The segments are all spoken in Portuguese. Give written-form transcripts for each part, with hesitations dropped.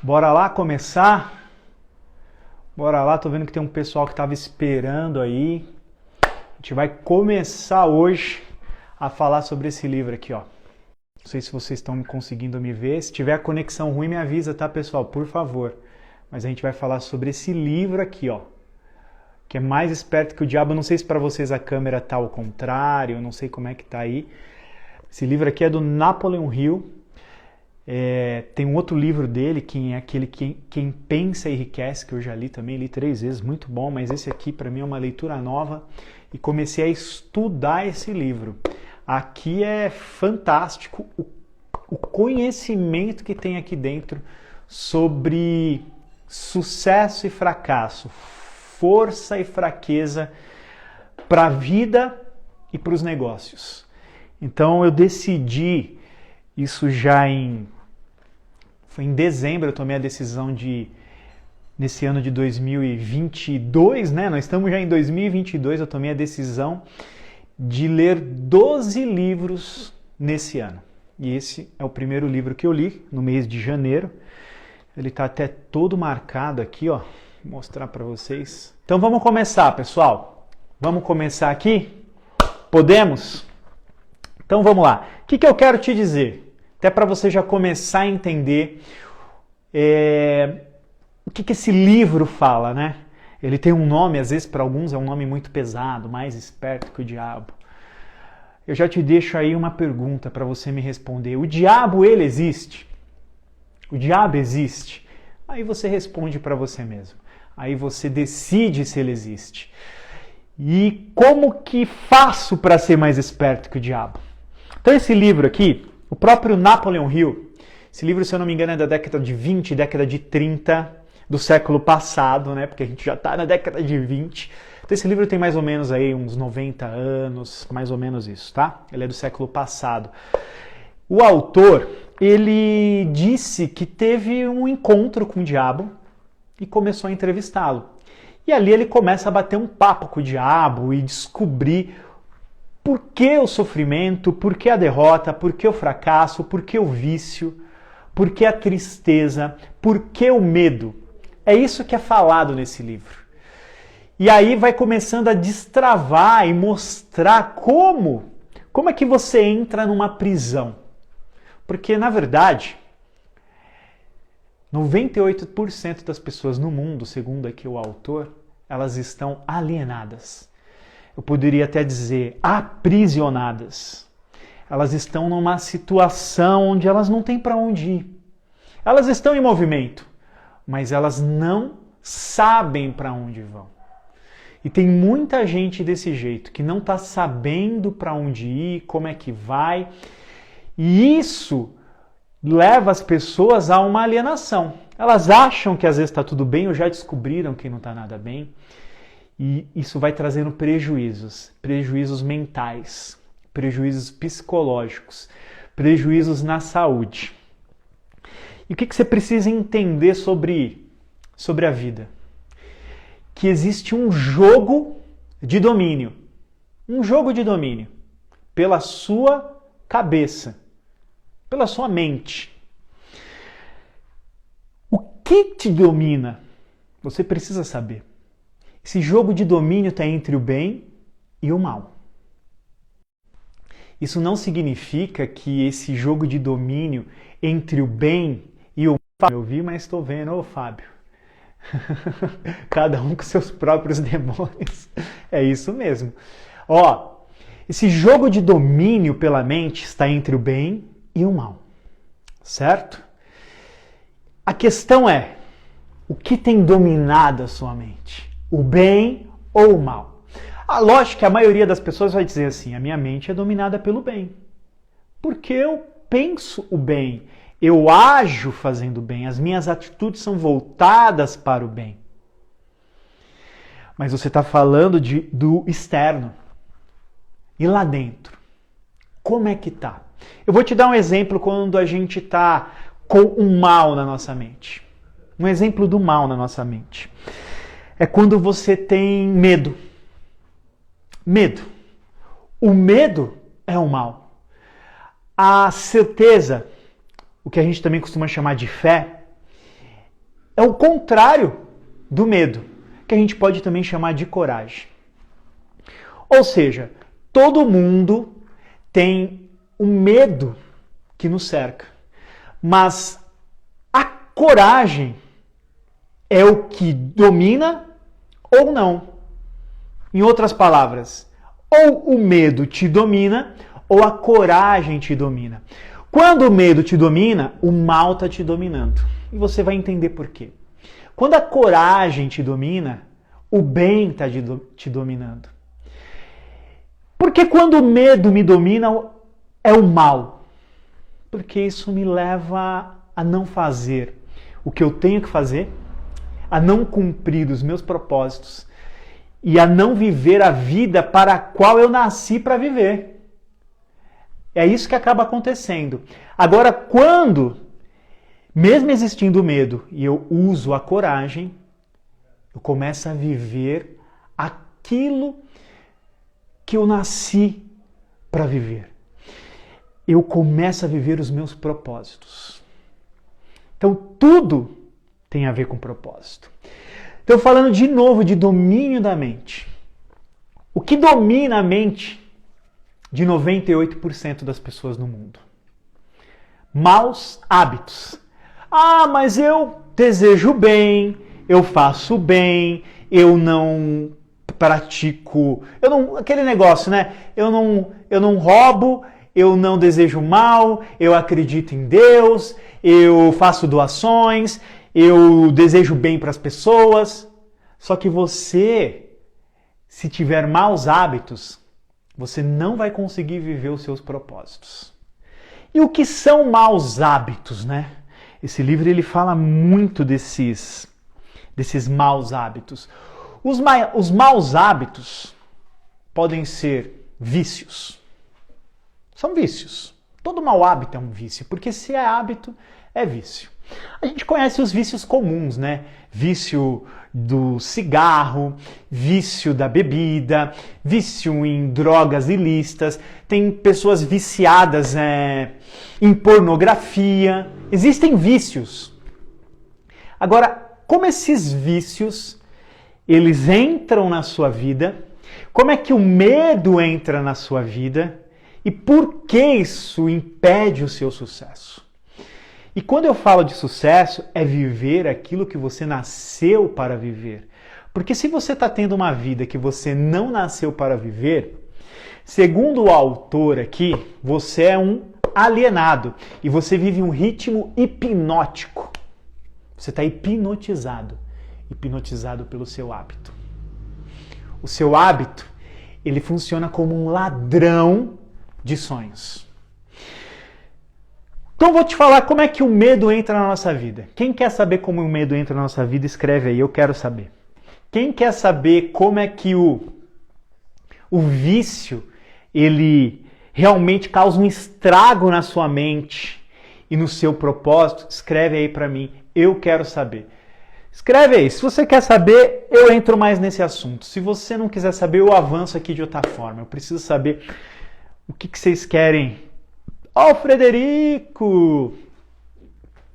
Bora lá começar? Bora lá, tô vendo que tem um pessoal que estava esperando aí. A gente vai começar hoje a falar sobre esse livro aqui, ó. Não sei se vocês estão conseguindo me ver. Se tiver conexão ruim, me avisa, tá, pessoal? Por favor. Mas a gente vai falar sobre esse livro aqui, ó. Que é Mais Esperto que o Diabo. Não sei se para vocês a câmera tá ao contrário, não sei como é que tá aí. Esse livro aqui é do Napoleon Hill. Tem um outro livro dele, que é aquele Quem Pensa Enriquece, que eu já li também, li 3 vezes, muito bom, mas esse aqui para mim é uma leitura nova e comecei a estudar esse livro. Aqui é fantástico o conhecimento que tem aqui dentro sobre sucesso e fracasso, força e fraqueza para a vida e para os negócios. Então eu decidi, isso já foi em dezembro, eu tomei a decisão nesse ano de 2022, né? Nós estamos já em 2022, eu tomei a decisão de ler 12 livros nesse ano. E esse é o primeiro livro que eu li, no mês de janeiro. Ele está até todo marcado aqui, ó. Vou mostrar para vocês. Então vamos começar, pessoal. Vamos começar aqui? Podemos? Então vamos lá. O que eu quero te dizer? Até para você já começar a entender o que esse livro fala, né? Ele tem um nome, às vezes para alguns é um nome muito pesado, Mais Esperto que o Diabo. Eu já te deixo aí uma pergunta para você me responder. O diabo, ele existe? O diabo existe? Aí você responde para você mesmo. Aí você decide se ele existe. E como que faço para ser mais esperto que o diabo? Então esse livro aqui, o próprio Napoleon Hill, esse livro, se eu não me engano, é da década de 20, década de 30 do século passado, né? Porque a gente já está na década de 20. Então esse livro tem mais ou menos aí uns 90 anos, mais ou menos isso, tá? Ele é do século passado. O autor, ele disse que teve um encontro com o diabo e começou a entrevistá-lo. E ali ele começa a bater um papo com o diabo e descobrir por que o sofrimento, por que a derrota, por que o fracasso, por que o vício, por que a tristeza, por que o medo. É isso que é falado nesse livro. E aí vai começando a destravar e mostrar como é que você entra numa prisão. Porque, na verdade, 98% das pessoas no mundo, segundo aqui o autor, elas estão alienadas. Eu poderia até dizer aprisionadas. Elas estão numa situação onde elas não têm para onde ir. Elas estão em movimento, mas elas não sabem para onde vão. E tem muita gente desse jeito, que não está sabendo para onde ir, como é que vai. E isso leva as pessoas a uma alienação. Elas acham que às vezes está tudo bem, ou já descobriram que não está nada bem. E isso vai trazendo prejuízos mentais, prejuízos psicológicos, prejuízos na saúde. E o que você precisa entender sobre a vida? Que existe um jogo de domínio. Um jogo de domínio pela sua cabeça, pela sua mente. O que te domina? Você precisa saber. Esse jogo de domínio está entre o bem e o mal. Isso não significa que esse jogo de domínio entre o bem e o mal... Eu vi, mas estou vendo, ô Fábio. Cada um com seus próprios demônios. É isso mesmo. Ó, esse jogo de domínio pela mente está entre o bem e o mal. Certo? A questão é, o que tem dominado a sua mente? O bem ou o mal? Lógico que a maioria das pessoas vai dizer assim, a minha mente é dominada pelo bem. Porque eu penso o bem, eu ajo fazendo o bem, as minhas atitudes são voltadas para o bem. Mas você está falando do externo. E lá dentro? Como é que tá? Eu vou te dar um exemplo quando a gente está com um mal na nossa mente. Um exemplo do mal na nossa mente. É quando você tem medo. Medo. O medo é o mal. A certeza, o que a gente também costuma chamar de fé, é o contrário do medo, que a gente pode também chamar de coragem. Ou seja, todo mundo tem o medo que nos cerca, mas a coragem é o que domina ou não. Em outras palavras, ou o medo te domina ou a coragem te domina. Quando o medo te domina, o mal está te dominando. E você vai entender por quê. Quando a coragem te domina, o bem está te dominando. Porque quando o medo me domina, é o mal. Porque isso me leva a não fazer o que eu tenho que fazer, a não cumprir os meus propósitos e a não viver a vida para a qual eu nasci para viver. É isso que acaba acontecendo. Agora, quando, mesmo existindo medo, e eu uso a coragem, eu começo a viver aquilo que eu nasci para viver. Eu começo a viver os meus propósitos. Então, tudo tem a ver com propósito. Então, falando de novo de domínio da mente. O que domina a mente de 98% das pessoas no mundo? Maus hábitos. Ah, mas eu desejo bem, eu faço bem, eu não pratico, aquele negócio, né? Eu não roubo, eu não desejo mal, eu acredito em Deus, eu faço doações, eu desejo bem para as pessoas. Só que você, se tiver maus hábitos, você não vai conseguir viver os seus propósitos. E o que são maus hábitos, né? Esse livro ele fala muito desses maus hábitos. Os maus hábitos podem ser vícios. São vícios. Todo mau hábito é um vício, porque se é hábito, é vício. A gente conhece os vícios comuns, né? Vício do cigarro, vício da bebida, vício em drogas ilícitas, tem pessoas viciadas em pornografia. Existem vícios. Agora, como esses vícios, eles entram na sua vida, como é que o medo entra na sua vida e por que isso impede o seu sucesso? E quando eu falo de sucesso, é viver aquilo que você nasceu para viver. Porque se você está tendo uma vida que você não nasceu para viver, segundo o autor aqui, você é um alienado e você vive um ritmo hipnótico. Você está hipnotizado pelo seu hábito. O seu hábito, ele funciona como um ladrão de sonhos. Então vou te falar como é que o medo entra na nossa vida. Quem quer saber como o medo entra na nossa vida, escreve aí, eu quero saber. Quem quer saber como é que o vício, ele realmente causa um estrago na sua mente e no seu propósito, escreve aí pra mim, eu quero saber. Escreve aí, se você quer saber, eu entro mais nesse assunto. Se você não quiser saber, eu avanço aqui de outra forma. Eu preciso saber o que vocês querem. Ó, o Frederico!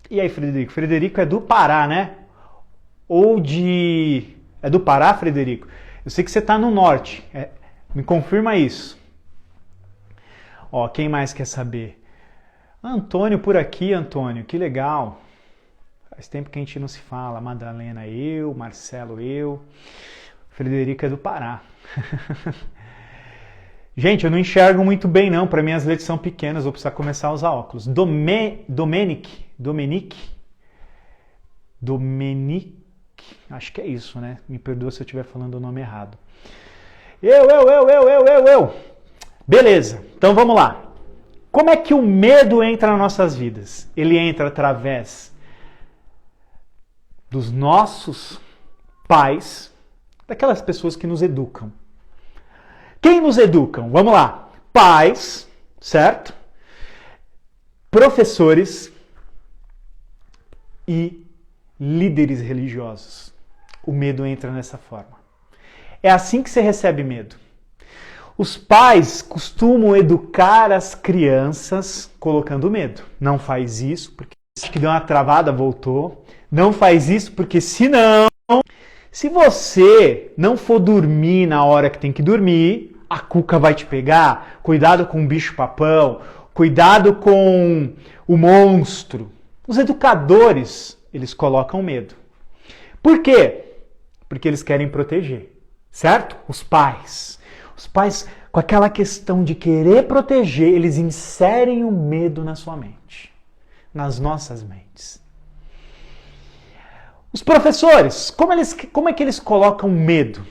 E aí, Frederico? Frederico é do Pará, né? É do Pará, Frederico? Eu sei que você está no norte. Me confirma isso. Ó, quem mais quer saber? Antônio por aqui, Antônio. Que legal. Faz tempo que a gente não se fala. Madalena, eu. Marcelo, eu. Frederico é do Pará. Gente, eu não enxergo muito bem não, para mim as letras são pequenas, vou precisar começar a usar óculos. Domenic, acho que é isso, né? Me perdoa se eu estiver falando o nome errado. Eu. Beleza, então vamos lá. Como é que o medo entra nas nossas vidas? Ele entra através dos nossos pais, daquelas pessoas que nos educam. Quem nos educam? Vamos lá. Pais, certo? Professores e líderes religiosos. O medo entra nessa forma. É assim que você recebe medo. Os pais costumam educar as crianças colocando medo. Não faz isso, porque acho que deu uma travada, voltou. Não faz isso porque senão, se você não for dormir na hora que tem que dormir, a cuca vai te pegar. Cuidado com o bicho-papão, cuidado com o monstro. Os educadores, eles colocam medo. Por quê? Porque eles querem proteger, certo? Os pais. Os pais, com aquela questão de querer proteger, eles inserem o medo na sua mente, nas nossas mentes. Os professores, como é que eles colocam medo?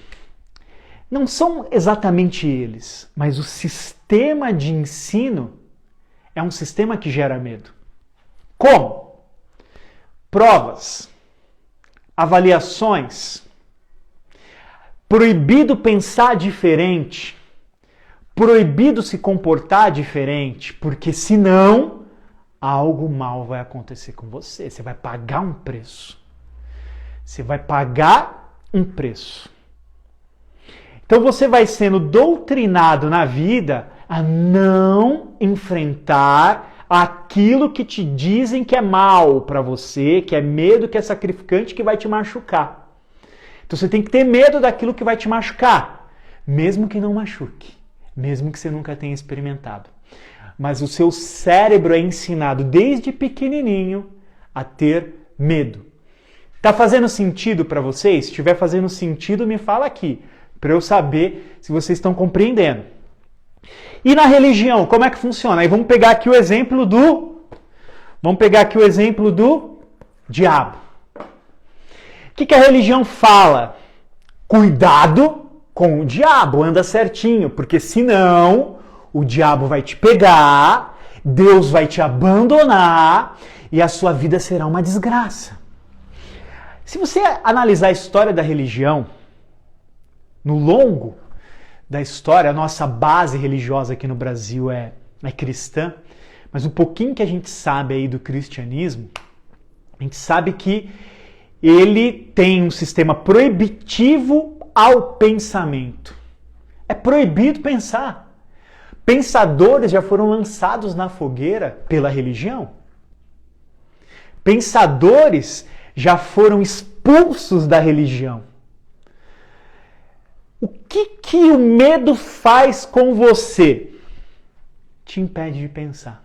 Não são exatamente eles, mas o sistema de ensino é um sistema que gera medo. Como? Provas, avaliações, proibido pensar diferente, proibido se comportar diferente, porque senão algo mal vai acontecer com você. Você vai pagar um preço. Você vai pagar um preço. Então você vai sendo doutrinado na vida a não enfrentar aquilo que te dizem que é mal para você, que é medo, que é sacrificante, que vai te machucar. Então você tem que ter medo daquilo que vai te machucar, mesmo que não machuque, mesmo que você nunca tenha experimentado. Mas o seu cérebro é ensinado desde pequenininho a ter medo. Tá fazendo sentido para vocês? Se estiver fazendo sentido, me fala aqui, para eu saber se vocês estão compreendendo. E na religião, como é que funciona? Aí vamos pegar aqui o exemplo do diabo. O que a religião fala? Cuidado com o diabo, anda certinho, porque senão o diabo vai te pegar, Deus vai te abandonar e a sua vida será uma desgraça. Se você analisar a história da religião, no longo da história, a nossa base religiosa aqui no Brasil é cristã, mas o pouquinho que a gente sabe aí do cristianismo, a gente sabe que ele tem um sistema proibitivo ao pensamento. É proibido pensar. Pensadores já foram lançados na fogueira pela religião. Pensadores já foram expulsos da religião. O que o medo faz com você? Te impede de pensar.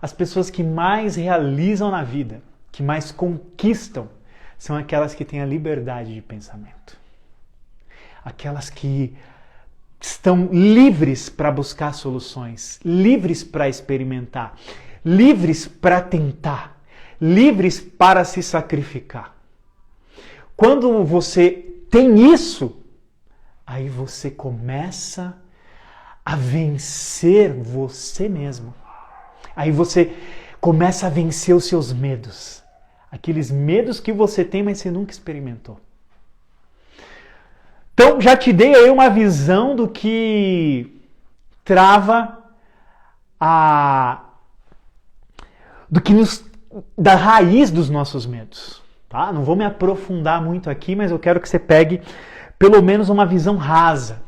As pessoas que mais realizam na vida, que mais conquistam, são aquelas que têm a liberdade de pensamento. Aquelas que estão livres para buscar soluções, livres para experimentar, livres para tentar, livres para se sacrificar. Quando você tem isso, aí você começa a vencer você mesmo. Aí você começa a vencer os seus medos. Aqueles medos que você tem, mas você nunca experimentou. Então, já te dei aí uma visão do que trava da raiz dos nossos medos. Tá? Não vou me aprofundar muito aqui, mas eu quero que você pegue pelo menos uma visão rasa.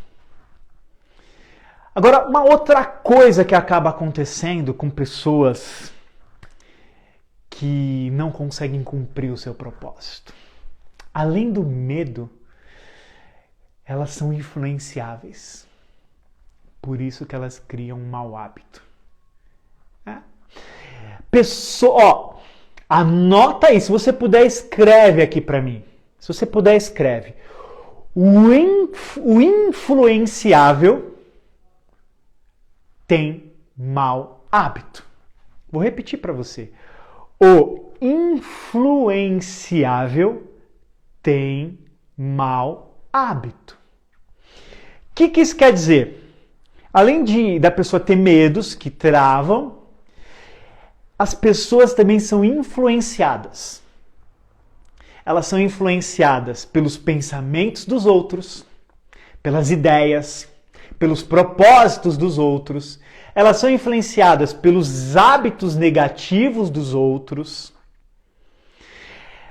Agora, uma outra coisa que acaba acontecendo com pessoas que não conseguem cumprir o seu propósito. Além do medo, elas são influenciáveis. Por isso que elas criam um mau hábito. Anota aí, se você puder, escreve aqui para mim. Se você puder, escreve. O influenciável tem mau hábito. Vou repetir para você. O influenciável tem mau hábito. O que isso quer dizer? Além da pessoa ter medos que travam, as pessoas também são influenciadas. Elas são influenciadas pelos pensamentos dos outros, pelas ideias, pelos propósitos dos outros. Elas são influenciadas pelos hábitos negativos dos outros.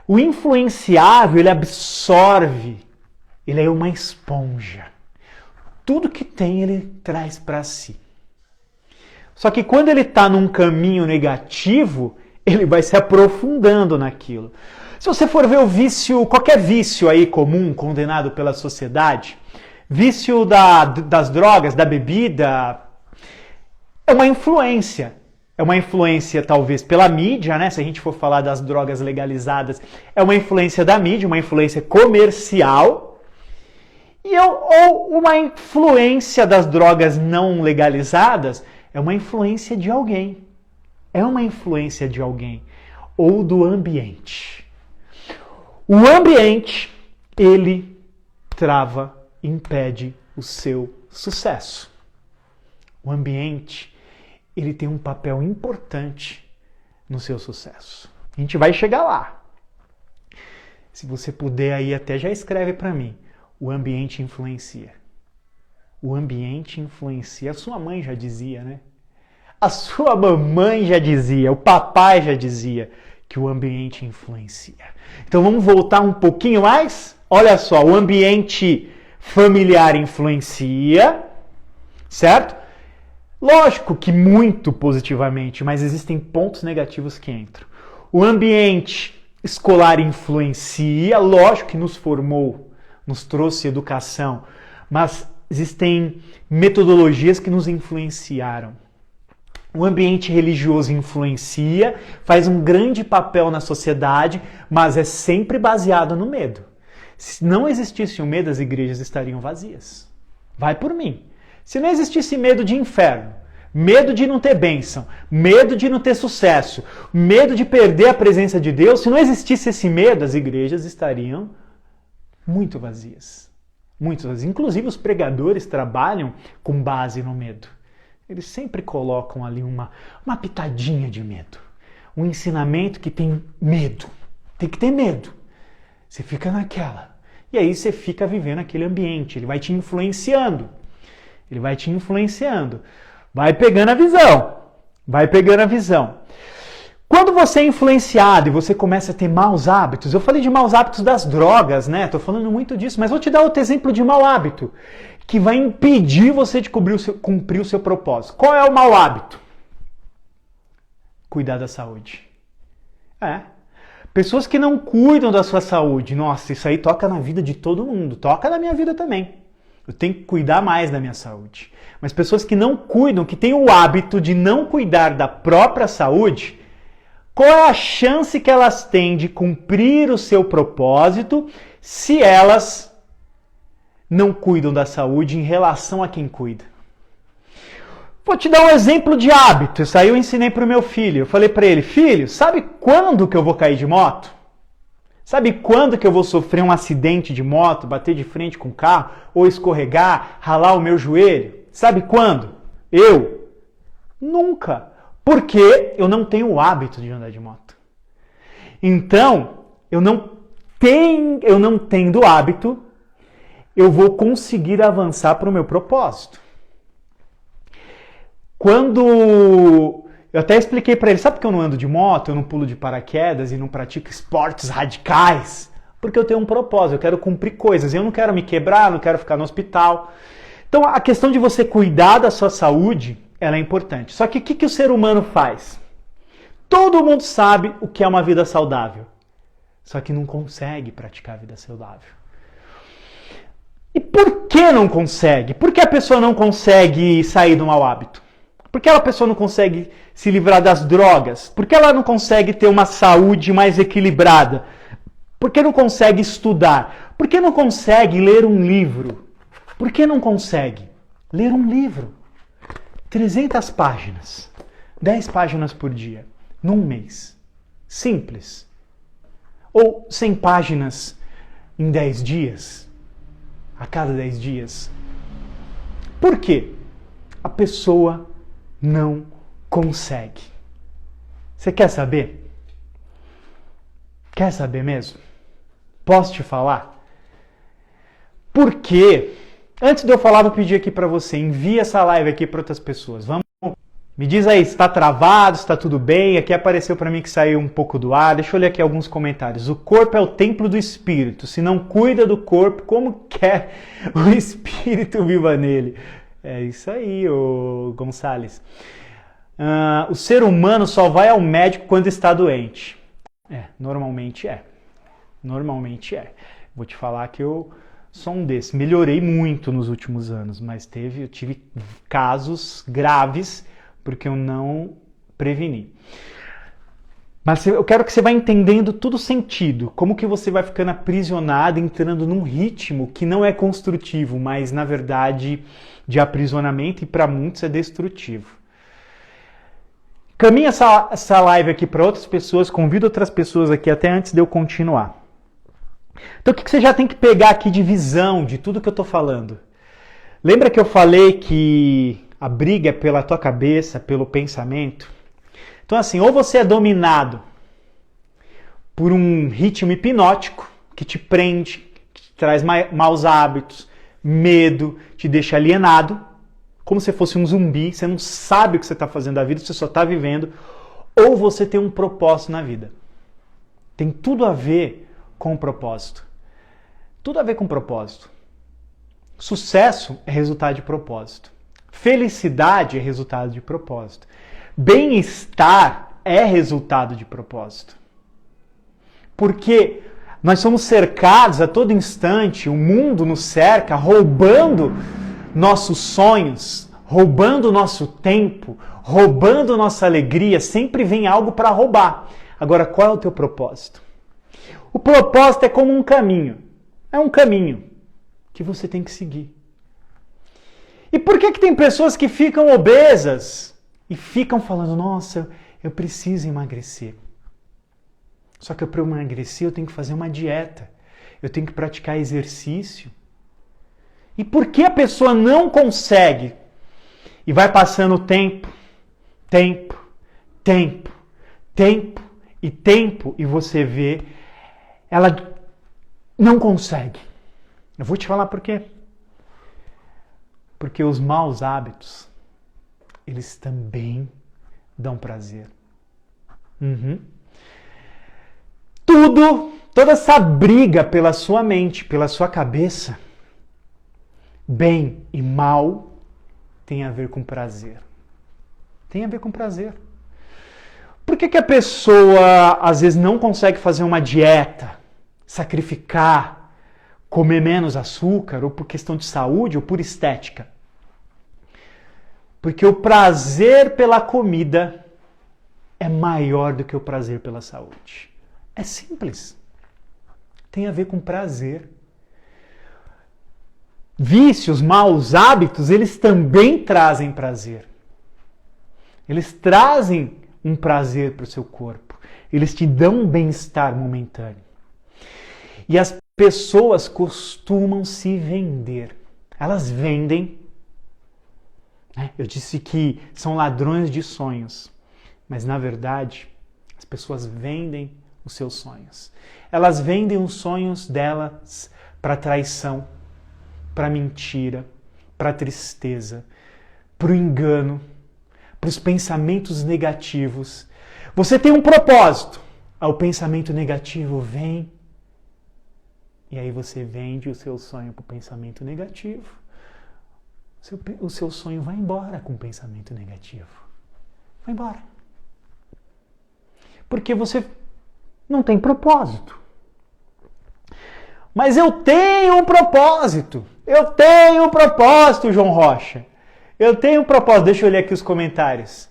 O influenciável, ele absorve, ele é uma esponja. Tudo que tem, ele traz para si. Só que quando ele está num caminho negativo, ele vai se aprofundando naquilo. Se você for ver o vício, qualquer vício aí comum, condenado pela sociedade, vício das drogas, da bebida, é uma influência. É uma influência talvez pela mídia, né? Se a gente for falar das drogas legalizadas, é uma influência da mídia, uma influência comercial. Ou uma influência das drogas não legalizadas, é uma influência de alguém. É uma influência de alguém. Ou do ambiente. O ambiente, ele trava, impede o seu sucesso. O ambiente, ele tem um papel importante no seu sucesso. A gente vai chegar lá. Se você puder aí, até já escreve para mim. O ambiente influencia. O ambiente influencia. A sua mãe já dizia, né? A sua mamãe já dizia, o papai já dizia que o ambiente influencia. Então vamos voltar um pouquinho mais? Olha só, o ambiente familiar influencia, certo? Lógico que muito positivamente, mas existem pontos negativos que entram. O ambiente escolar influencia, lógico que nos formou, nos trouxe educação, mas existem metodologias que nos influenciaram. O ambiente religioso influencia, faz um grande papel na sociedade, mas é sempre baseado no medo. Se não existisse o medo, as igrejas estariam vazias. Vai por mim. Se não existisse medo de inferno, medo de não ter bênção, medo de não ter sucesso, medo de perder a presença de Deus, se não existisse esse medo, as igrejas estariam muito vazias. Muito vazias. Inclusive os pregadores trabalham com base no medo. Eles sempre colocam ali uma pitadinha de medo. Um ensinamento que tem medo. Tem que ter medo. Você fica naquela. E aí você fica vivendo aquele ambiente. Ele vai te influenciando. Ele vai te influenciando. Vai pegando a visão. Vai pegando a visão. Quando você é influenciado e você começa a ter maus hábitos, eu falei de maus hábitos das drogas, né? Tô falando muito disso, mas vou te dar outro exemplo de mau hábito que vai impedir você de cumprir o seu propósito. Qual é o mau hábito? Cuidar da saúde. Pessoas que não cuidam da sua saúde. Nossa, isso aí toca na vida de todo mundo. Toca na minha vida também. Eu tenho que cuidar mais da minha saúde. Mas pessoas que não cuidam, que têm o hábito de não cuidar da própria saúde, qual é a chance que elas têm de cumprir o seu propósito se elas não cuidam da saúde em relação a quem cuida? Vou te dar um exemplo de hábito. Isso aí eu ensinei para o meu filho. Eu falei para ele, filho, sabe quando que eu vou cair de moto? Sabe quando que eu vou sofrer um acidente de moto, bater de frente com o carro, ou escorregar, ralar o meu joelho? Sabe quando? Eu? Nunca. Porque eu não tenho o hábito de andar de moto. Então, eu não tendo hábito, eu vou conseguir avançar para o meu propósito. Quando... Eu até expliquei para ele, sabe por que eu não ando de moto, eu não pulo de paraquedas e não pratico esportes radicais? Porque eu tenho um propósito, eu quero cumprir coisas, eu não quero me quebrar, não quero ficar no hospital. Então, a questão de você cuidar da sua saúde, ela é importante. Só que o que o ser humano faz? Todo mundo sabe o que é uma vida saudável. Só que não consegue praticar a vida saudável. E por que não consegue? Por que a pessoa não consegue sair do mau hábito? Por que a pessoa não consegue se livrar das drogas? Por que ela não consegue ter uma saúde mais equilibrada? Por que não consegue estudar? Por que não consegue ler um livro? Por que não consegue ler um livro? 300 páginas, 10 páginas por dia, num mês. Simples. Ou 100 páginas em 10 dias, a cada 10 dias. Por quê? A pessoa não consegue. Você quer saber? Quer saber mesmo? Posso te falar? Porque, antes de eu falar, vou pedir aqui para você, envie essa live aqui para outras pessoas. Vamos? Me diz aí, se está travado, se está tudo bem. Aqui apareceu para mim que saiu um pouco do ar. Deixa eu ler aqui alguns comentários. O corpo é o templo do espírito. Se não cuida do corpo, como quer o espírito viva nele? É isso aí, ô Gonçalves. O ser humano só vai ao médico quando está doente. Normalmente é. Normalmente é. Vou te falar que eu sou um desses. Melhorei muito nos últimos anos, mas eu tive casos graves porque eu não preveni. Mas eu quero que você vá entendendo todo o sentido, como que você vai ficando aprisionado, entrando num ritmo que não é construtivo, mas na verdade de aprisionamento e para muitos é destrutivo. Caminha essa live aqui para outras pessoas, convido outras pessoas aqui até antes de eu continuar. Então o que você já tem que pegar aqui de visão de tudo que eu estou falando? Lembra que eu falei que a briga é pela tua cabeça, pelo pensamento? Então assim, ou você é dominado por um ritmo hipnótico que te prende, que te traz maus hábitos, medo, te deixa alienado, como se fosse um zumbi, você não sabe o que você está fazendo da vida, você só está vivendo, ou você tem um propósito na vida. Tem tudo a ver com o propósito. Tudo a ver com propósito. Sucesso é resultado de propósito. Felicidade é resultado de propósito. Bem-estar é resultado de propósito. Porque nós somos cercados a todo instante, o mundo nos cerca, roubando nossos sonhos, roubando nosso tempo, roubando nossa alegria. Sempre vem algo para roubar. Agora, qual é o teu propósito? O propósito é como um caminho. É um caminho que você tem que seguir. E por que tem pessoas que ficam obesas e ficam falando, nossa, eu preciso emagrecer. Só que para emagrecer eu tenho que fazer uma dieta. Eu tenho que praticar exercício. E por que a pessoa não consegue? E vai passando o tempo, e você vê, ela não consegue. Eu vou te falar por quê. Porque os maus hábitos, eles também dão prazer. Toda essa briga pela sua mente, pela sua cabeça, bem e mal, tem a ver com prazer. Tem a ver com prazer. Por que a pessoa às vezes não consegue fazer uma dieta, sacrificar, comer menos açúcar, ou por questão de saúde, ou por estética? Porque o prazer pela comida é maior do que o prazer pela saúde. É simples. Tem a ver com prazer. Vícios, maus hábitos, eles também trazem prazer. Eles trazem um prazer para o seu corpo. Eles te dão um bem-estar momentâneo. E as pessoas costumam se vender. Elas vendem. Eu disse que são ladrões de sonhos. Mas, na verdade, as pessoas vendem os seus sonhos. Elas vendem os sonhos delas para traição, para mentira, para tristeza, para o engano, para os pensamentos negativos. Você tem um propósito. O pensamento negativo vem e aí você vende o seu sonho para o pensamento negativo. O seu sonho vai embora com o pensamento negativo. Vai embora. Porque você não tem propósito. Mas eu tenho um propósito. Eu tenho um propósito, João Rocha. Eu tenho um propósito. Deixa eu ler aqui os comentários.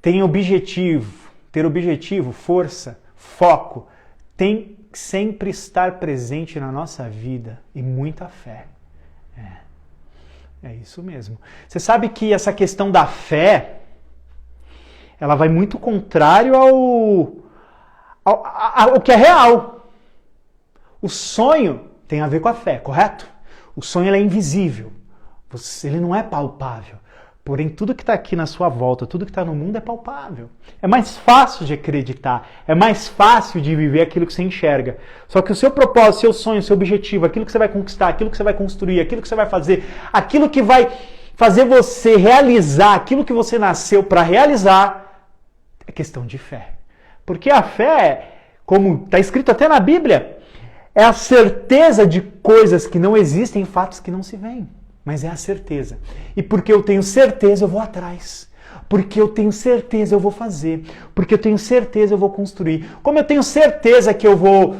Tem objetivo. Ter objetivo, força, foco. Tem que sempre estar presente na nossa vida. E muita fé. É isso mesmo. Você sabe que essa questão da fé, ela vai muito contrário ao que é real. O sonho tem a ver com a fé, correto? O sonho ele é invisível, ele não é palpável. Porém, tudo que está aqui na sua volta, tudo que está no mundo é palpável. É mais fácil de acreditar, é mais fácil de viver aquilo que você enxerga. Só que o seu propósito, seu sonho, seu objetivo, aquilo que você vai conquistar, aquilo que você vai construir, aquilo que você vai fazer, aquilo que vai fazer você realizar, aquilo que você nasceu para realizar, é questão de fé. Porque a fé, como está escrito até na Bíblia, é a certeza de coisas que não existem, fatos que não se veem. Mas é a certeza. E porque eu tenho certeza, eu vou atrás. Porque eu tenho certeza, eu vou fazer. Porque eu tenho certeza, eu vou construir. Como eu tenho certeza que eu vou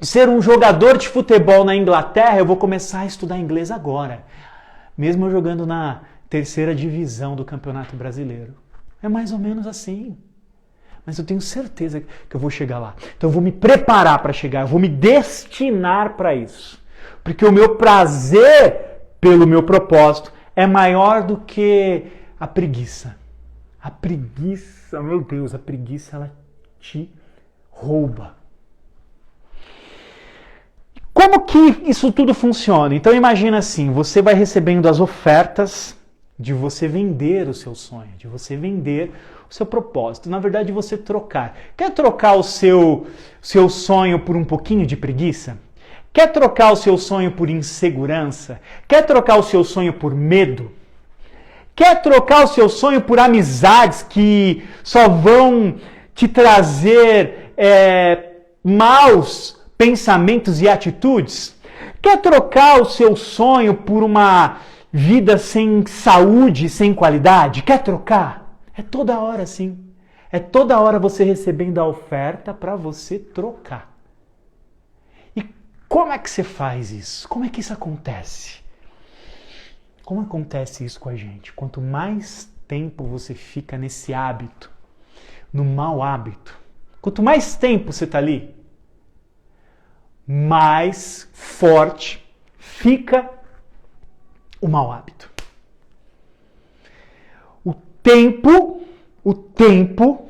ser um jogador de futebol na Inglaterra, eu vou começar a estudar inglês agora. Mesmo eu jogando na terceira divisão do Campeonato Brasileiro. É mais ou menos assim. Mas eu tenho certeza que eu vou chegar lá. Então eu vou me preparar para chegar, eu vou me destinar para isso. Porque o meu prazer pelo meu propósito é maior do que a preguiça. A preguiça, meu Deus, a preguiça ela te rouba. Como que isso tudo funciona? Então imagina assim, você vai recebendo as ofertas de você vender o seu sonho, de você vender o seu propósito. Na verdade, você trocar. Quer trocar o seu sonho por um pouquinho de preguiça? Quer trocar o seu sonho por insegurança? Quer trocar o seu sonho por medo? Quer trocar o seu sonho por amizades que só vão te trazer maus pensamentos e atitudes? Quer trocar o seu sonho por uma vida sem saúde, sem qualidade? Quer trocar? É toda hora assim. É toda hora você recebendo a oferta para você trocar. E como é que você faz isso? Como é que isso acontece? Como acontece isso com a gente? Quanto mais tempo você fica nesse hábito, no mau hábito, quanto mais tempo você está ali, mais forte fica o mau hábito. O tempo,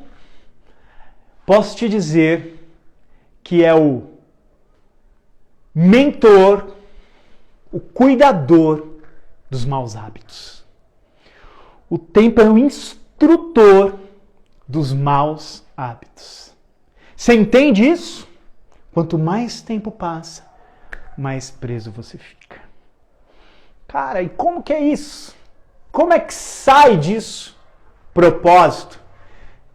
posso te dizer que é o mentor, o cuidador dos maus hábitos. O tempo é o instrutor dos maus hábitos. Você entende isso? Quanto mais tempo passa, mais preso você fica. Cara, e como que é isso? Como é que sai disso? Propósito.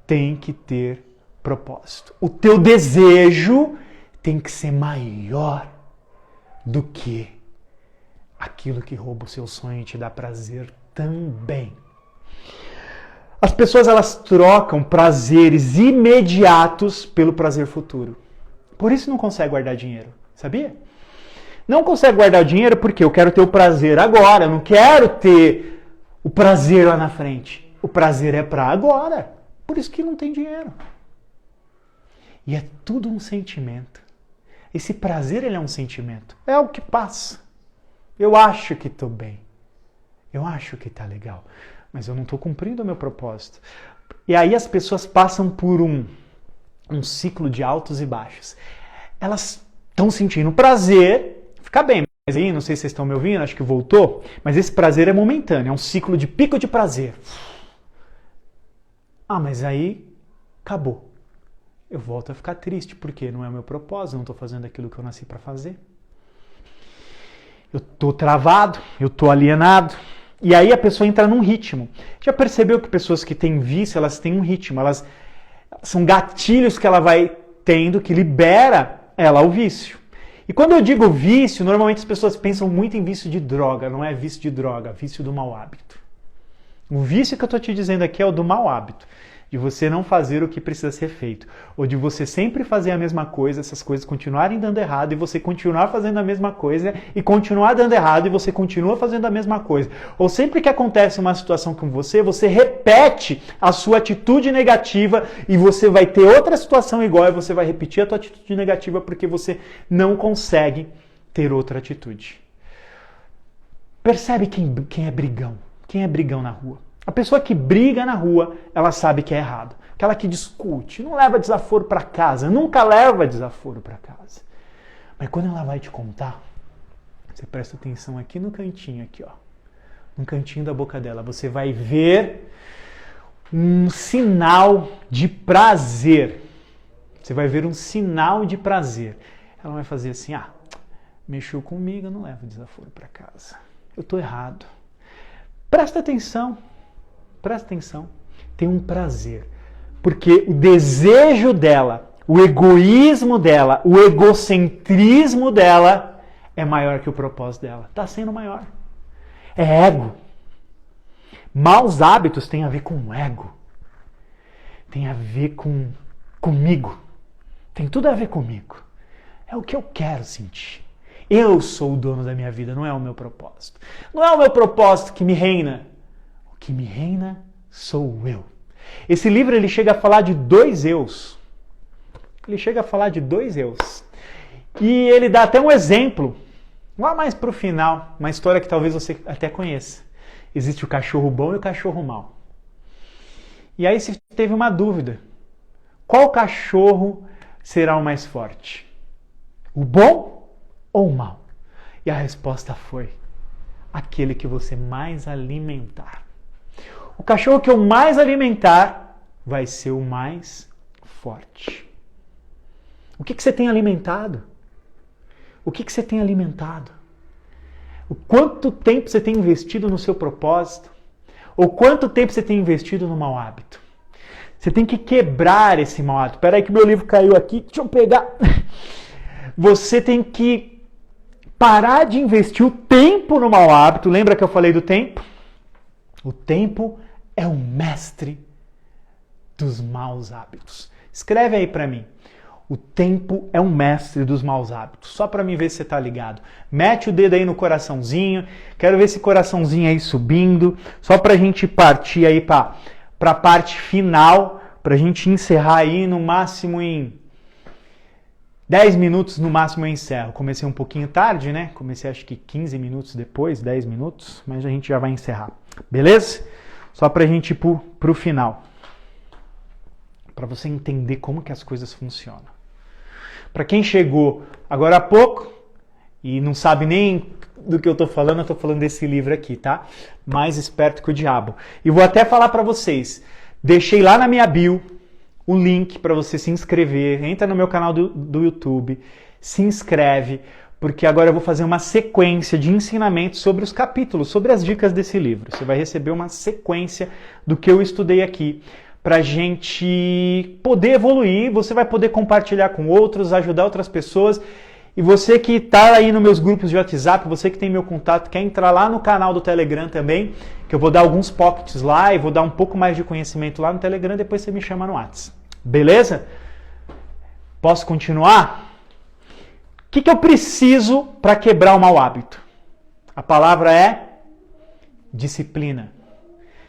Tem que ter propósito. O teu desejo tem que ser maior do que aquilo que rouba o seu sonho e te dá prazer também. As pessoas elas trocam prazeres imediatos pelo prazer futuro. Por isso não consegue guardar dinheiro, sabia? Não consegue guardar dinheiro porque eu quero ter o prazer agora, eu não quero ter o prazer lá na frente. O prazer é para agora, por isso que não tem dinheiro. E é tudo um sentimento. Esse prazer ele é um sentimento, é o que passa. Eu acho que estou bem, eu acho que está legal, mas eu não estou cumprindo o meu propósito. E aí as pessoas passam por um ciclo de altos e baixos. Elas estão sentindo prazer, fica bem, mas aí, não sei se vocês estão me ouvindo, acho que voltou, mas esse prazer é momentâneo, é um ciclo de pico de prazer. Ah, mas aí acabou. Eu volto a ficar triste, porque não é o meu propósito, não estou fazendo aquilo que eu nasci para fazer. Eu estou travado, eu estou alienado. E aí a pessoa entra num ritmo. Já percebeu que pessoas que têm vício, elas têm um ritmo, elas são gatilhos que ela vai tendo que libera ela o vício. E quando eu digo vício, normalmente as pessoas pensam muito em vício de droga. Não é vício de droga, é vício do mau hábito. O vício que eu estou te dizendo aqui é o do mau hábito. De você não fazer o que precisa ser feito. Ou de você sempre fazer a mesma coisa, essas coisas continuarem dando errado e você continuar fazendo a mesma coisa e continuar dando errado e você continua fazendo a mesma coisa. Ou sempre que acontece uma situação com você, você repete a sua atitude negativa e você vai ter outra situação igual e você vai repetir a tua atitude negativa porque você não consegue ter outra atitude. Percebe quem é brigão? Quem é brigão na rua? A pessoa que briga na rua, ela sabe que é errado. Aquela que discute, não leva desaforo para casa, nunca leva desaforo para casa. Mas quando ela vai te contar, você presta atenção aqui no cantinho, aqui, ó, no cantinho da boca dela, você vai ver um sinal de prazer. Você vai ver um sinal de prazer. Ela vai fazer assim, mexeu comigo, eu não levo desaforo para casa. Eu estou errado. Presta atenção. Presta atenção, tem um prazer, porque o desejo dela, o egoísmo dela, o egocentrismo dela é maior que o propósito dela. Está sendo maior. É ego. Maus hábitos tem a ver com ego. Tem a ver com comigo. Tem tudo a ver comigo. É o que eu quero sentir. Eu sou o dono da minha vida, não é o meu propósito. Não é o meu propósito que me reina. O que me reina sou eu. Esse livro ele chega a falar de dois eus. Ele chega a falar de dois eus. E ele dá até um exemplo, lá mais pro final, uma história que talvez você até conheça. Existe o cachorro bom e o cachorro mau. E aí se teve uma dúvida. Qual cachorro será o mais forte? O bom ou o mau? E a resposta foi: aquele que você mais alimentar. O cachorro que eu mais alimentar vai ser o mais forte. O que você tem alimentado? O que você tem alimentado? O quanto tempo você tem investido no seu propósito? Ou quanto tempo você tem investido no mau hábito? Você tem que quebrar esse mau hábito. Espera aí que meu livro caiu aqui. Deixa eu pegar. Você tem que parar de investir o tempo no mau hábito. Lembra que eu falei do tempo? O tempo é o mestre dos maus hábitos. Escreve aí para mim. O tempo é um mestre dos maus hábitos. Só para mim ver se você tá ligado. Mete o dedo aí no coraçãozinho. Quero ver esse coraçãozinho aí subindo. Só pra gente partir aí pra parte final. Pra gente encerrar aí no máximo em 10 minutos, no máximo eu encerro. Comecei um pouquinho tarde, né? Comecei acho que 15 minutos depois, 10 minutos. Mas a gente já vai encerrar. Beleza? Só pra gente ir pro final. Pra você entender como que as coisas funcionam. Para quem chegou agora há pouco e não sabe nem do que eu estou falando desse livro aqui, tá? Mais esperto que o diabo. E vou até falar para vocês, deixei lá na minha bio o link para você se inscrever. Entra no meu canal do YouTube, se inscreve, porque agora eu vou fazer uma sequência de ensinamentos sobre os capítulos, sobre as dicas desse livro. Você vai receber uma sequência do que eu estudei aqui, para a gente poder evoluir, você vai poder compartilhar com outros, ajudar outras pessoas. E você que está aí nos meus grupos de WhatsApp, você que tem meu contato, quer entrar lá no canal do Telegram também, que eu vou dar alguns pockets lá e vou dar um pouco mais de conhecimento lá no Telegram, depois você me chama no WhatsApp. Beleza? Posso continuar? O que eu preciso para quebrar o mau hábito? A palavra é disciplina.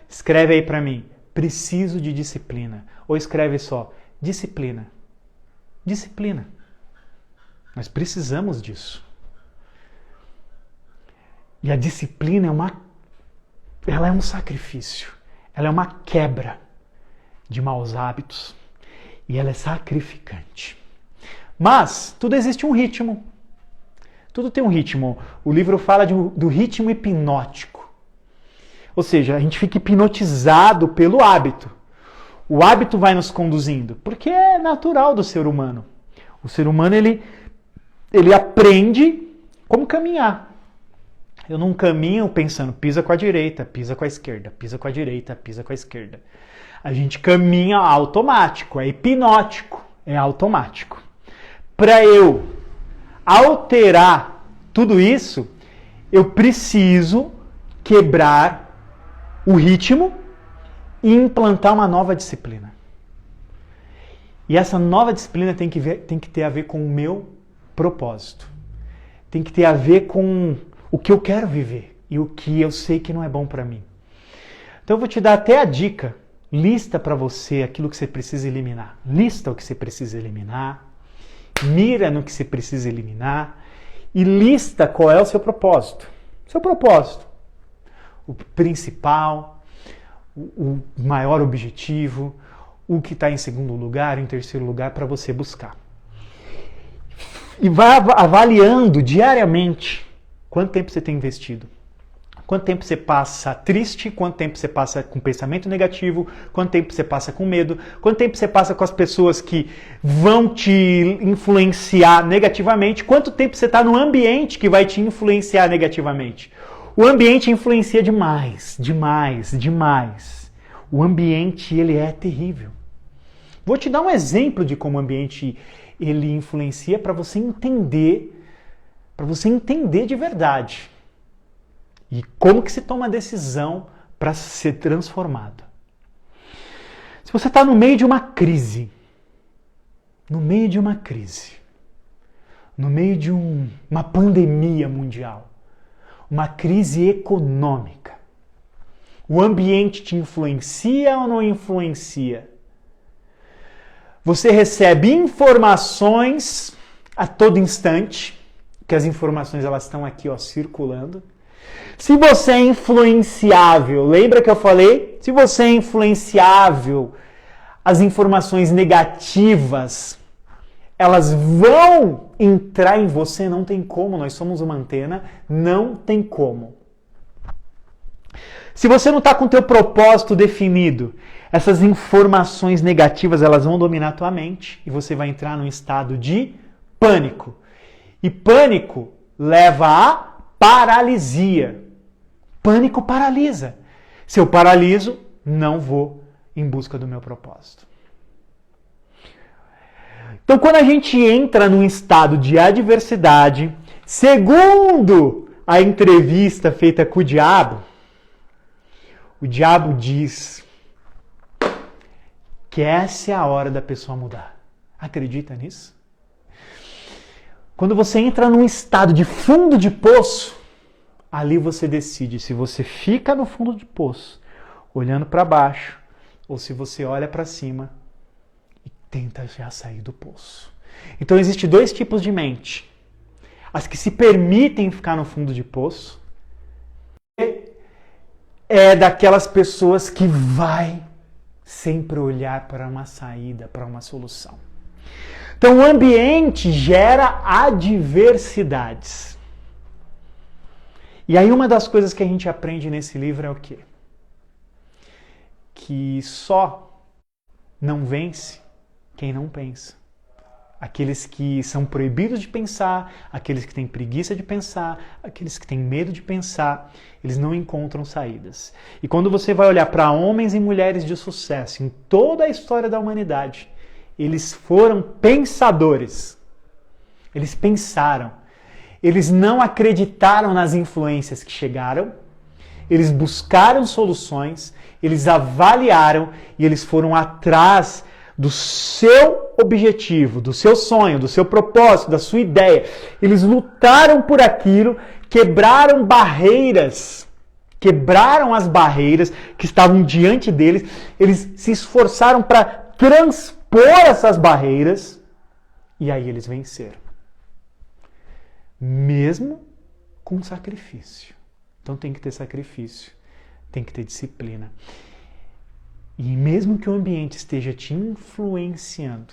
Escreve aí para mim. Preciso de disciplina. Ou escreve só, disciplina. Disciplina. Nós precisamos disso. E a disciplina ela é um sacrifício. Ela é uma quebra de maus hábitos. E ela é sacrificante. Mas tudo existe um ritmo. Tudo tem um ritmo. O livro fala do ritmo hipnótico. Ou seja, a gente fica hipnotizado pelo hábito. O hábito vai nos conduzindo, porque é natural do ser humano. O ser humano, ele aprende como caminhar. Eu não caminho pensando, pisa com a direita, pisa com a esquerda, pisa com a direita, pisa com a esquerda. A gente caminha automático, é hipnótico, é automático. Para eu alterar tudo isso, eu preciso quebrar o ritmo e implantar uma nova disciplina. E essa nova disciplina tem que ter a ver com o meu propósito. Tem que ter a ver com o que eu quero viver e o que eu sei que não é bom para mim. Então eu vou te dar até a dica. Lista para você aquilo que você precisa eliminar. Lista o que você precisa eliminar. Mira no que você precisa eliminar. E lista qual é o seu propósito. Seu propósito. O principal, o maior objetivo, o que está em segundo lugar, em terceiro lugar, para você buscar. E vá avaliando diariamente quanto tempo você tem investido. Quanto tempo você passa triste, quanto tempo você passa com pensamento negativo, quanto tempo você passa com medo, quanto tempo você passa com as pessoas que vão te influenciar negativamente, quanto tempo você está no ambiente que vai te influenciar negativamente. O ambiente influencia demais, demais, demais. O ambiente, ele é terrível. Vou te dar um exemplo de como o ambiente ele influencia para você entender de verdade. E como que se toma a decisão para ser transformado. Se você está no meio de uma crise, no meio de uma crise, no meio de uma pandemia mundial, uma crise econômica, o ambiente te influencia ou não influencia? Você recebe informações a todo instante, que as informações elas estão aqui circulando. Se você é influenciável, lembra que eu falei? Se você é influenciável, as informações negativas, elas vão entrar em você, não tem como, nós somos uma antena, não tem como. Se você não está com o teu propósito definido, essas informações negativas elas vão dominar a tua mente e você vai entrar num estado de pânico. E pânico leva a paralisia. Pânico paralisa. Se eu paraliso, não vou em busca do meu propósito. Então, quando a gente entra num estado de adversidade, segundo a entrevista feita com o diabo diz que essa é a hora da pessoa mudar. Acredita nisso? Quando você entra num estado de fundo de poço, ali você decide se você fica no fundo de poço, olhando para baixo, ou se você olha para cima e tenta já sair do poço. Então existem dois tipos de mente. As que se permitem ficar no fundo de poço é daquelas pessoas que vai sempre olhar para uma saída, para uma solução. Então o ambiente gera adversidades. E aí uma das coisas que a gente aprende nesse livro é o quê? Que só não vence quem não pensa. Aqueles que são proibidos de pensar, aqueles que têm preguiça de pensar, aqueles que têm medo de pensar, eles não encontram saídas. E quando você vai olhar para homens e mulheres de sucesso em toda a história da humanidade, eles foram pensadores. Eles pensaram. Eles não acreditaram nas influências que chegaram, eles buscaram soluções, eles avaliaram e eles foram atrás do seu objetivo, do seu sonho, do seu propósito, da sua ideia. Eles lutaram por aquilo, quebraram barreiras, quebraram as barreiras que estavam diante deles, eles se esforçaram para transpor essas barreiras e aí eles venceram. Mesmo com sacrifício. Então tem que ter sacrifício, tem que ter disciplina. E mesmo que o ambiente esteja te influenciando,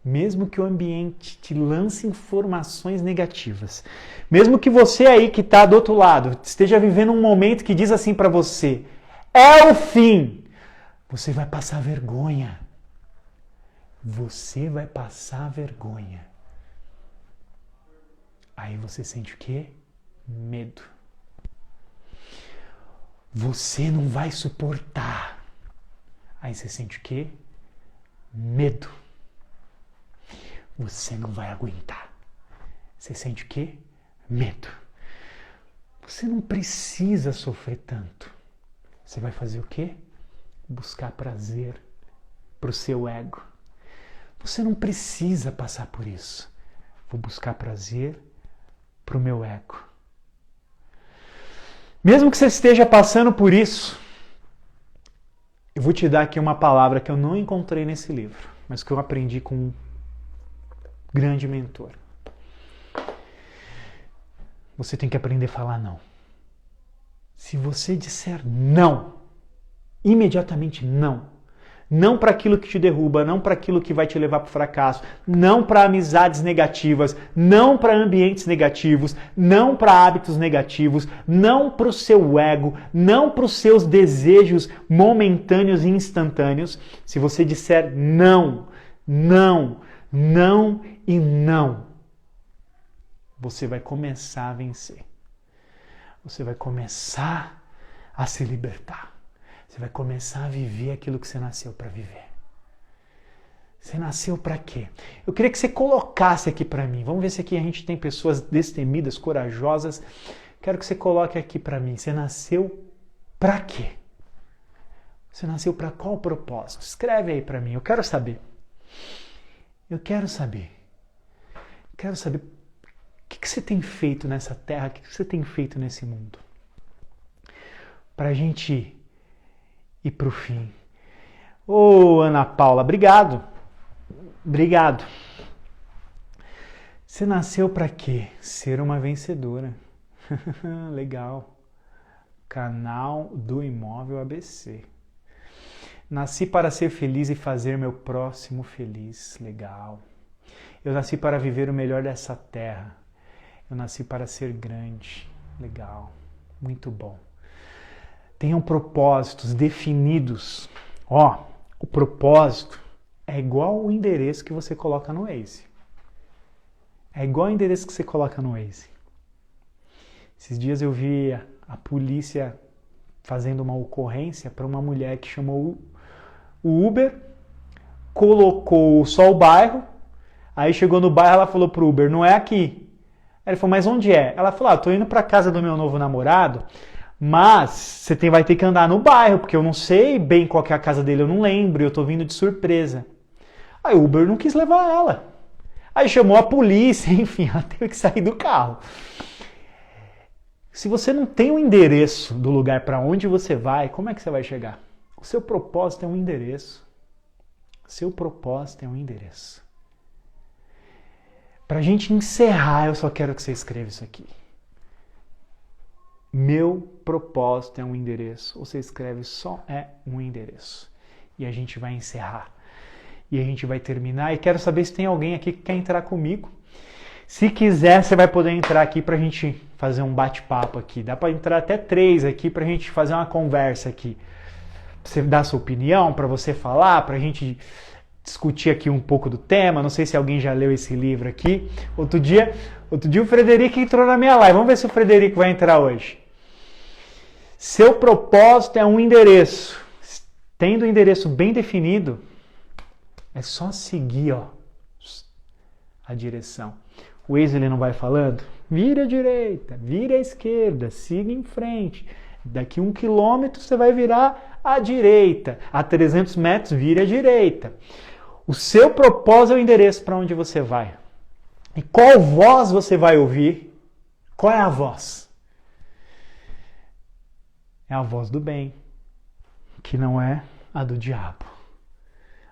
mesmo que o ambiente te lance informações negativas, mesmo que você aí que está do outro lado esteja vivendo um momento que diz assim para você, é o fim, você vai passar vergonha. Você vai passar vergonha. Aí você sente o quê? Medo. Você não vai suportar. Aí você sente o quê? Medo. Você não vai aguentar. Você sente o quê? Medo. Você não precisa sofrer tanto. Você vai fazer o quê? Buscar prazer para o seu ego. Você não precisa passar por isso. Vou buscar prazer para o meu ego. Mesmo que você esteja passando por isso, eu vou te dar aqui uma palavra que eu não encontrei nesse livro, mas que eu aprendi com um grande mentor. Você tem que aprender a falar não. Se você disser não, imediatamente não. Não para aquilo que te derruba, não para aquilo que vai te levar para o fracasso, não para amizades negativas, não para ambientes negativos, não para hábitos negativos, não para o seu ego, não para os seus desejos momentâneos e instantâneos. Se você disser não, não, não e não, você vai começar a vencer. Você vai começar a se libertar. Você vai começar a viver aquilo que você nasceu para viver. Você nasceu para quê? Eu queria que você colocasse aqui para mim. Vamos ver se aqui a gente tem pessoas destemidas, corajosas. Quero que você coloque aqui para mim. Você nasceu para quê? Você nasceu para qual propósito? Escreve aí para mim. Eu quero saber. Eu quero saber. Quero saber o que você tem feito nessa terra, o que você tem feito nesse mundo. Para a gente ir para o fim. Ô, Ana Paula, obrigado. Obrigado. Você nasceu para quê? Ser uma vencedora. Legal. Canal do Imóvel ABC. Nasci para ser feliz e fazer meu próximo feliz. Legal. Eu nasci para viver o melhor dessa terra. Eu nasci para ser grande. Legal. Muito bom. Tenham propósitos definidos. Ó, o propósito é igual o endereço que você coloca no Waze. É igual o endereço que você coloca no Waze. Esses dias eu vi a polícia fazendo uma ocorrência para uma mulher que chamou o Uber, colocou só o bairro, aí chegou no bairro, ela falou pro Uber, não é aqui. Aí ele falou, mas onde é? Ela falou, tô indo pra casa do meu novo namorado, mas você vai ter que andar no bairro, porque eu não sei bem qual que é a casa dele, eu não lembro, eu tô vindo de surpresa. Aí o Uber não quis levar ela. Aí chamou a polícia, enfim, ela teve que sair do carro. Se você não tem o endereço do lugar para onde você vai, como é que você vai chegar? O seu propósito é um endereço. Seu propósito é um endereço. Para a gente encerrar, eu só quero que você escreva isso aqui. Meu propósito é um endereço. Você escreve só é um endereço. E a gente vai encerrar. E a gente vai terminar. E quero saber se tem alguém aqui que quer entrar comigo. Se quiser, você vai poder entrar aqui para a gente fazer um bate-papo aqui. Dá para entrar até 3 aqui para a gente fazer uma conversa aqui. Pra você dar sua opinião, para você falar, para a gente discutir aqui um pouco do tema. Não sei se alguém já leu esse livro aqui. Outro dia o Frederico entrou na minha live. Vamos ver se o Frederico vai entrar hoje. Seu propósito é um endereço. Tendo o endereço bem definido, é só seguir, ó, a direção. O Waze ele não vai falando? Vira à direita, vira à esquerda, siga em frente. Daqui 1 quilômetro você vai virar à direita. A 300 metros, vira à direita. O seu propósito é o endereço para onde você vai. E qual voz você vai ouvir? Qual é a voz? É a voz do bem, que não é a do diabo.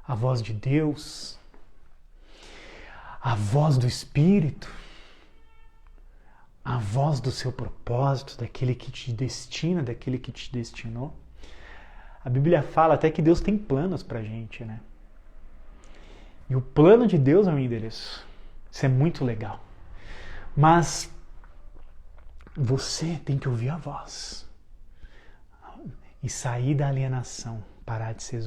A voz de Deus, a voz do Espírito, a voz do seu propósito, daquele que te destina, daquele que te destinou. A Bíblia fala até que Deus tem planos pra gente, né? E o plano de Deus é um endereço. Isso é muito legal. Mas você tem que ouvir a voz e sair da alienação, parar de ser